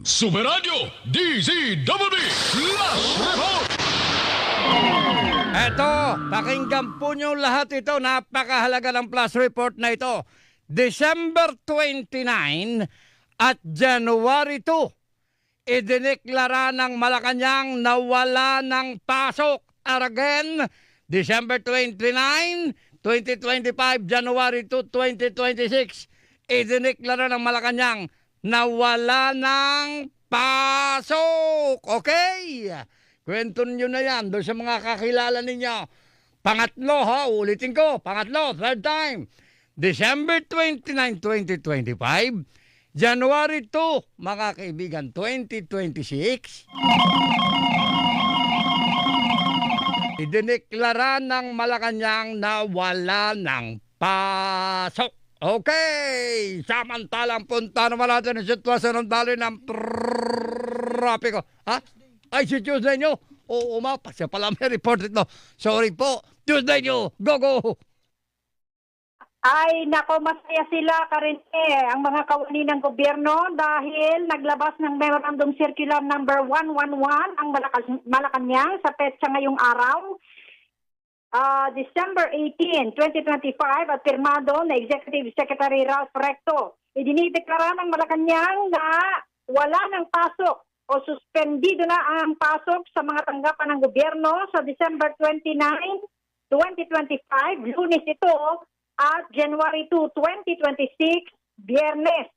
Sumeradyo DZWB Flash Report! Eto, pakinggan po nyo lahat ito. Napakahalaga ng flash report na ito. December 29 at January 2, idineklara ng Malacanang na wala ng pasok. Or again, December 29, 2025, January 2, 2026, idineklara ng Malacanang na wala ng pasok. Okay? Kwento nyo na yan doon sa mga kakilala ninyo. Pangatlo ha, ulitin ko. Pangatlo, third time. December 29, 2025. January 2, mga kaibigan, 2026. Idineklara ng Malacanang na wala ng pasok. Okay, samantalang punta naman natin ang sitwasyon ng daloy ng trapiko. Ha? Ay, si Tuesday nyo? Oo, pasya pala may report ito. Sorry po. Tuesday nyo, go! Ay, nako, masaya sila, Karinte, ang mga kawani ng gobyerno dahil naglabas ng Memorandum Circular number 111 ang Malacanang sa petsa ngayong araw. December 18, 2025 at pirmado na Executive Secretary Ralph Recto. Idinideklara ng Malacanang na wala ng pasok o suspendido na ang pasok sa mga tanggapan ng gobyerno sa December 29, 2025, Lunes ito, at January 2, 2026, Biyernes.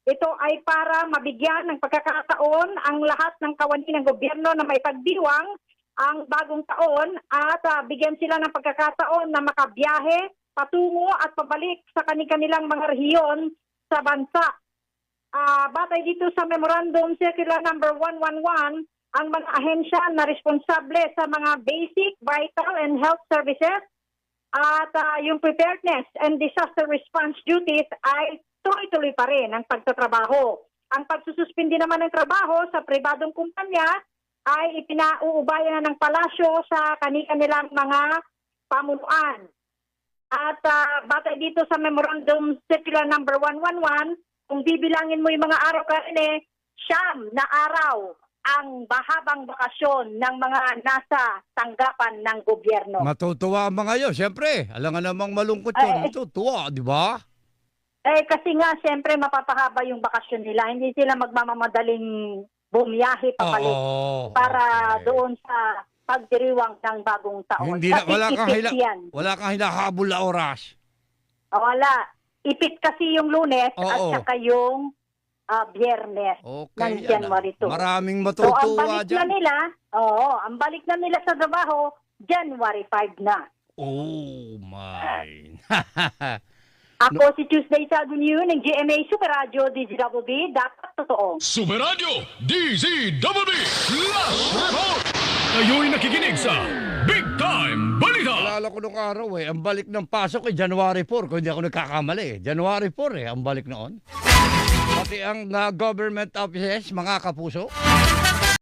Ito ay para mabigyan ng pagkakataon ang lahat ng kawani ng gobyerno na may pagdiwang ang bagong taon at bigyan sila ng pagkakataon na makabiyahe, patungo at pabalik sa kanilang mga rehiyon sa bansa. Batay dito sa Memorandum Circular number 111, ang mga ahensya na responsable sa mga basic, vital and health services at yung preparedness and disaster response duties ay tuloy-tuloy pa rin ang pagtatrabaho. Ang pagsususpindi naman ng trabaho sa pribadong kumpanya ay ipinauubayan na ng palasyo sa kanilang mga pamunuan. At batay dito sa Memorandum Circular number 111, kung bibilangin mo yung mga araw karine, 9 na araw ang mahabang bakasyon ng mga nasa tanggapan ng gobyerno. Matutuwa ang mga yun, siyempre. Alam nga namang malungkot yun. Matutuwa, di ba? Kasi nga, siyempre, mapapahaba yung bakasyon nila. Hindi sila magmamadaling bumiyahe pabalik para doon sa pagdiriwang ng bagong taon. Hindi na, wala kang hinahabol na oras. Wala. Ipit kasi yung Lunes at saka yung Biyernes ng January 2. Maraming So, ang matutuwa balik dyan. na nila, ang balik na nila sa trabaho, January 5 na. Oh my. Ako si Tuesday sa Avenue ng GMA Super Radio DZWB, dapat totoo. Sumeradyo DZWB Flash Report! Kayo'y nakikinig sa Big Time Balita! Alala ko nung araw ang balik ng pasok January 4, kung hindi ako nagkakamali. January 4 ang balik noon. Pati ang government offices, mga kapuso.